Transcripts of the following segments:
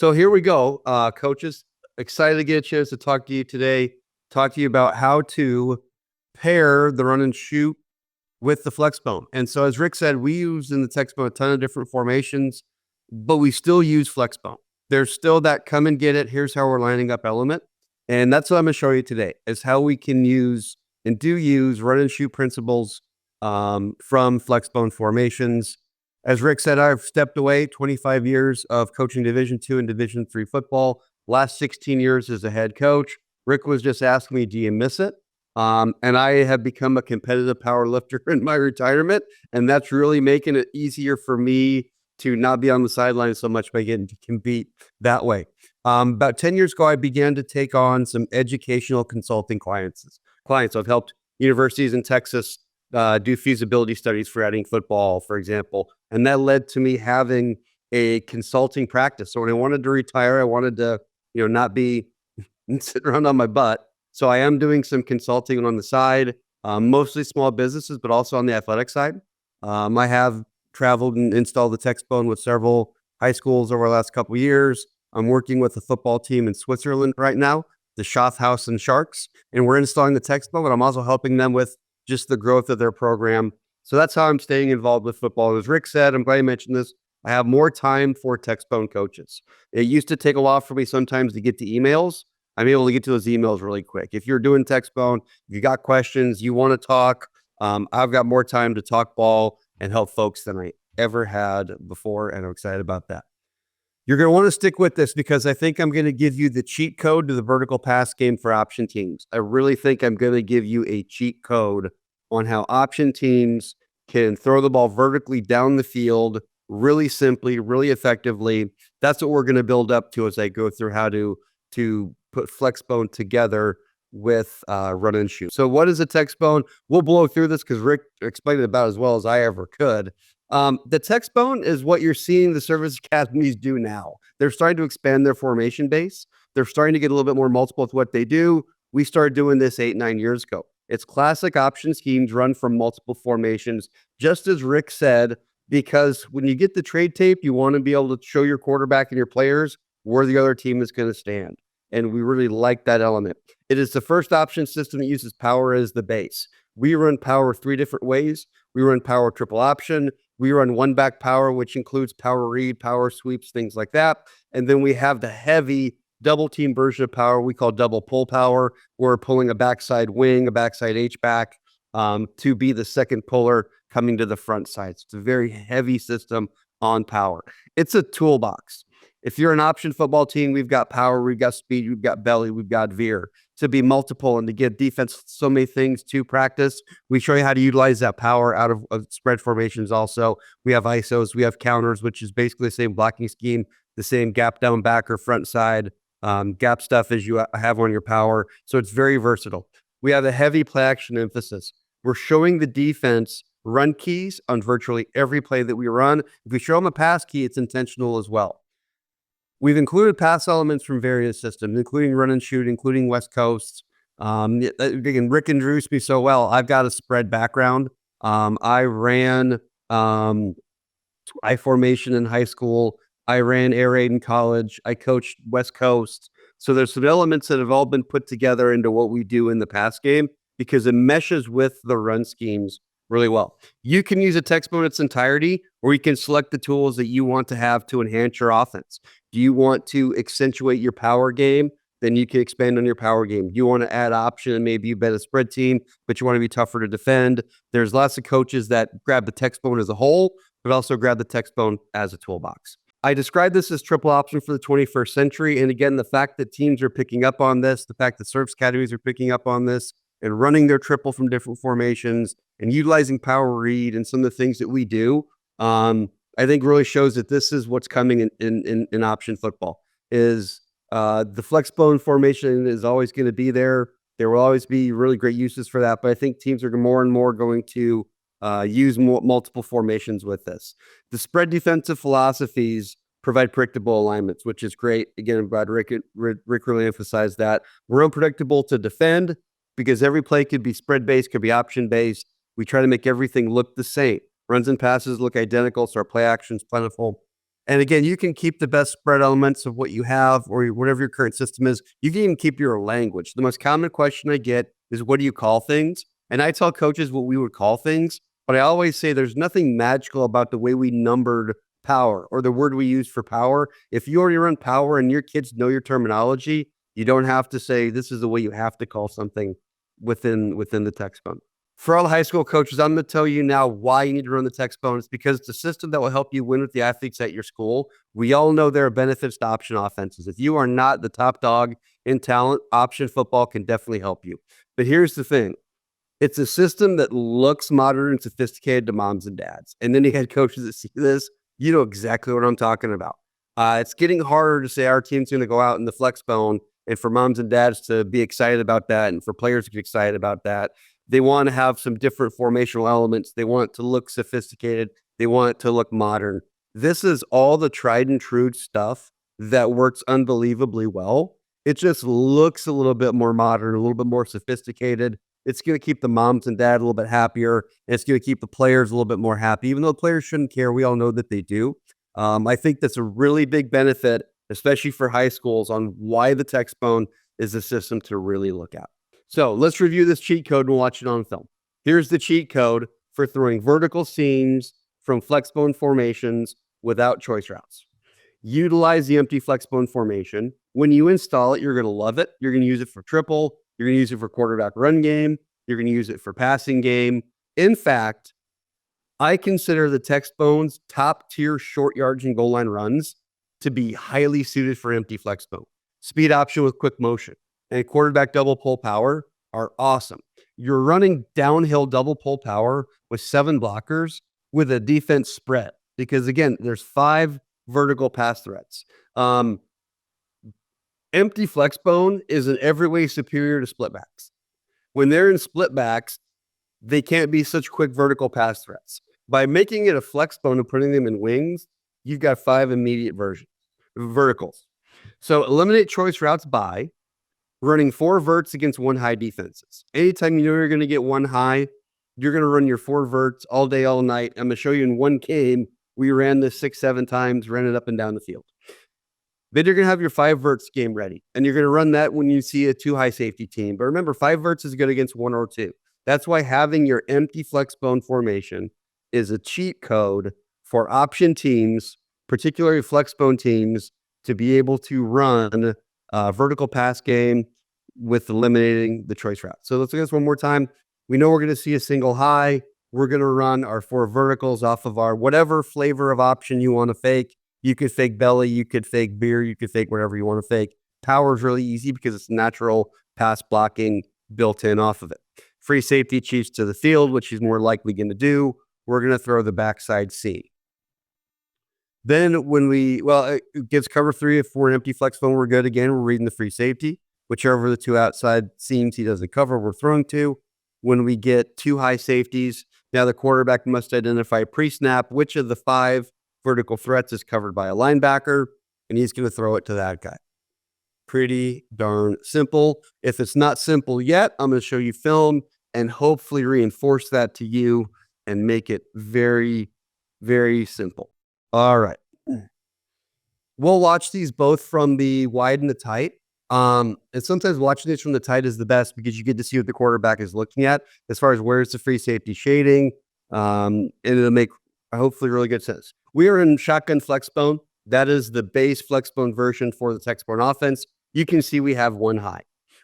So here we go, coaches. Excited to get a chance to talk to you today. Talk to you about how to pair the run and shoot with the FlexBone. And so, as Rick said, we use in the TextBone a ton of different formations, but we still use FlexBone. There's still that come and get it. Here's how we're lining up element, and that's what I'm going to show you today. Is how we can use and do use run and shoot principles from FlexBone formations. As Rick said, I've stepped away 25 years of coaching Division II and Division III football. Last 16 years as a head coach. Rick was just asking me, do you miss it? And I have become a competitive power lifter in my retirement. And that's really making it easier for me to not be on the sidelines so much by getting to compete that way. About 10 years ago, I began to take on some educational consulting clients. I've helped universities in Texas do feasibility studies for adding football, for example. And that led to me having a consulting practice. So when I wanted to retire, I wanted to, not be sitting around on my butt. So I am doing some consulting on the side, mostly small businesses, but also on the athletic side. I have traveled and installed the TextBone with several high schools over the last couple of years. I'm working with a football team in Switzerland right now, the Schaffhausen Sharks, and we're installing the TextBone, but I'm also helping them with just the growth of their program. So that's how I'm staying involved with football. As Rick said, I'm glad you mentioned this, I have more time for TextBone coaches. It used to take a while for me sometimes to get to emails. I'm able to get to those emails really quick. If you're doing TextBone, if you got questions, you want to talk, I've got more time to talk ball and help folks than I ever had before, and I'm excited about that. You're going to want to stick with this because I think I'm going to give you the cheat code to the vertical pass game for option teams. I really think I'm going to give you a cheat code on how option teams can throw the ball vertically down the field really simply, really effectively. That's what we're going to build up to as I go through how to put FlexBone together with run and shoot. So what is a TextBone? We'll blow through this because Rick explained it about as well as I ever could. The TextBone is what you're seeing the service academies do now. They're starting to expand their formation base. They're starting to get a little bit more multiple with what they do. We started doing this 8-9 years ago. It's classic option schemes run from multiple formations, just as Rick said, because when you get the trade tape, you want to be able to show your quarterback and your players where the other team is going to stand. And we really like that element. It is the first option system that uses power as the base. We run power 3 different ways. We run power triple option. We run one back power, which includes power read, power sweeps, things like that. And then we have the heavy double team version of power we call double pull power. We're pulling a backside wing, a backside H-back to be the second puller coming to the front side. So it's a very heavy system on power. It's a toolbox. If you're an option football team, we've got power, we've got speed, we've got belly, we've got veer. To be multiple and to give defense so many things to practice, we show you how to utilize that power out of spread formations also. We have ISOs, we have counters, which is basically the same blocking scheme, the same gap down back or front side gap stuff as you have on your power. So it's very versatile. We have a heavy play action emphasis. We're showing the defense run keys on virtually every play that we run. If we show them a pass key, it's intentional as well. We've included pass elements from various systems, including run and shoot, including West Coast. Again, Rick introduced me so well. I've got a spread background. I ran I formation in high school. I ran air raid in college. I coached West Coast. So there's some elements that have all been put together into what we do in the pass game because it meshes with the run schemes really well. You can use a TextBone in its entirety, or you can select the tools that you want to have to enhance your offense. Do you want to accentuate your power game? Then you can expand on your power game. Do you want to add option and maybe you bet a spread team, but you want to be tougher to defend? There's lots of coaches that grab the TextBone as a whole, but also grab the TextBone as a toolbox. I describe this as triple option for the 21st century. And again, the fact that teams are picking up on this, the fact that service academies are picking up on this and running their triple from different formations and utilizing power read and some of the things that we do, I think really shows that this is what's coming in option football. Is the FlexBone formation is always going to be there. There will always be really great uses for that, but I think teams are more and more going to use multiple formations with this. The spread defensive philosophies provide predictable alignments, which is great. Again, I'm glad Rick really emphasized that. We're unpredictable to defend because every play could be spread-based, could be option-based. We try to make everything look the same. Runs and passes look identical, so our play action's plentiful. And again, you can keep the best spread elements of what you have or whatever your current system is. You can even keep your language. The most common question I get is, what do you call things? And I tell coaches what we would call things, but I always say there's nothing magical about the way we numbered power or the word we use for power. If you already run power and your kids know your terminology, you don't have to say this is the way you have to call something within the FlexBone. For all the high school coaches, I'm going to tell you now why you need to run the FlexBone. It's because it's a system that will help you win with the athletes at your school. We all know there are benefits to option offenses. If you are not the top dog in talent, option football can definitely help you. But here's the thing. It's a system that looks modern and sophisticated to moms and dads. And then the head coaches that see this, you know exactly what I'm talking about. It's getting harder to say our team's going to go out in the FlexBone, and for moms and dads to be excited about that, and for players to get excited about that. They want to have some different formational elements. They want it to look sophisticated. They want it to look modern. This is all the tried and true stuff that works unbelievably well. It just looks a little bit more modern, a little bit more sophisticated. It's going to keep the moms and dad a little bit happier. And it's going to keep the players a little bit more happy, even though the players shouldn't care. We all know that they do. I think that's a really big benefit, especially for high schools, on why the FlexBone is a system to really look at. So let's review this cheat code and we'll watch it on film. Here's the cheat code for throwing vertical seams from FlexBone formations without choice routes. Utilize the empty FlexBone formation. When you install it, you're going to love it. You're going to use it for triple. You're going to use it for quarterback run game. You're going to use it for passing game. In fact, I consider the FlexBone's top tier short yards and goal line runs to be highly suited for empty FlexBone. Speed option with quick motion and quarterback double pull power are awesome. You're running downhill double pull power with 7 blockers with a defense spread because, again, there's 5 vertical pass threats. Empty FlexBone is in every way superior to split backs. When they're in split backs, they can't be such quick vertical pass threats. By making it a FlexBone and putting them in wings, you've got 5 immediate verticals. So eliminate choice routes by running 4 verts against 1 high defenses. Anytime you know you're going to get 1 high, you're going to run your 4 verts all day, all night. I'm going to show you in one game, we ran this 6-7 times, ran it up and down the field. Then you're going to have your 5 verts game ready. And you're going to run that when you see a 2 high safety team. But remember, 5 verts is good against 1 or 2. That's why having your empty FlexBone formation is a cheat code for option teams, particularly FlexBone teams, to be able to run vertical pass game with eliminating the choice route. So let's look at this one more time. We know we're going to see a single high. We're going to run our 4 verticals off of our whatever flavor of option you want to fake. You could fake belly, you could fake beer, you could fake whatever you want to fake. Power is really easy because it's natural pass blocking built in off of it. Free safety cheats to the field, which he's more likely going to do. We're going to throw the backside seam. Then when it gives cover 3 if we're an empty FlexBone, we're good again. We're reading the free safety. Whichever of the 2 outside seams he doesn't cover, we're throwing to. When we get 2 high safeties, now the quarterback must identify pre-snap which of the 5 vertical threats is covered by a linebacker, and he's going to throw it to that guy. Pretty darn simple. If it's not simple yet, I'm going to show you film and hopefully reinforce that to you and make it very, very simple. All right. We'll watch these both from the wide and the tight. And sometimes watching this from the tight is the best because you get to see what the quarterback is looking at as far as where's the free safety shading. And it'll make hopefully really good sense. We are in shotgun FlexBone. That is the base FlexBone version for the FlexBone offense. You can see we have 1 high.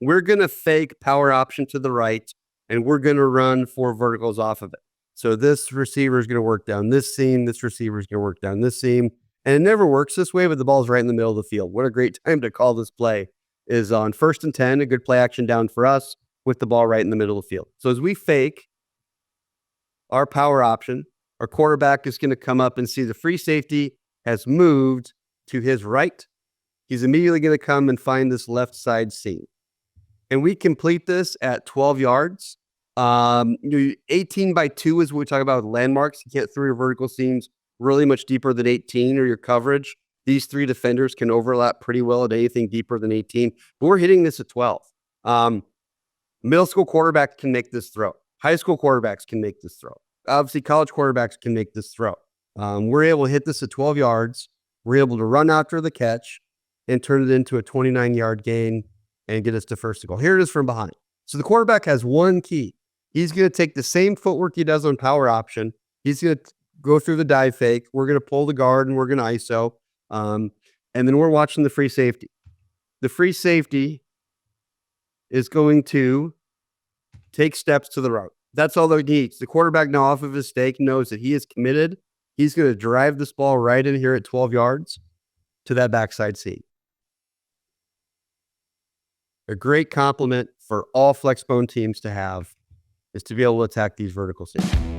We're going to fake power option to the right, and we're going to run 4 verticals off of it. So this receiver is going to work down this seam. This receiver is going to work down this seam. And it never works this way, but the ball's right in the middle of the field. What a great time to call this play is on 1st and 10, a good play action down for us with the ball right in the middle of the field. So as we fake our power option, our quarterback is going to come up and see the free safety has moved to his right. He's immediately going to come and find this left side seam. And we complete this at 12 yards. 18 by 2 is what we talk about with landmarks. You can't throw your vertical seams really much deeper than 18 or your coverage. These 3 defenders can overlap pretty well at anything deeper than 18. But we're hitting this at 12. Middle school quarterbacks can make this throw. High school quarterbacks can make this throw. Obviously, college quarterbacks can make this throw. We're able to hit this at 12 yards. we're able to run after the catch and turn it into a 29-yard gain and get us to first and goal. Here it is from behind. So the quarterback has one key. He's going to take the same footwork he does on power option. He's going to go through the dive fake. We're going to pull the guard and we're going to ISO. And then we're watching the free safety. The free safety is going to take steps to the route. That's all that he needs. The quarterback now off of his stake knows that he is committed. He's going to drive this ball right in here at 12 yards to that backside seam. A great compliment for all FlexBone teams to have is to be able to attack these vertical seams.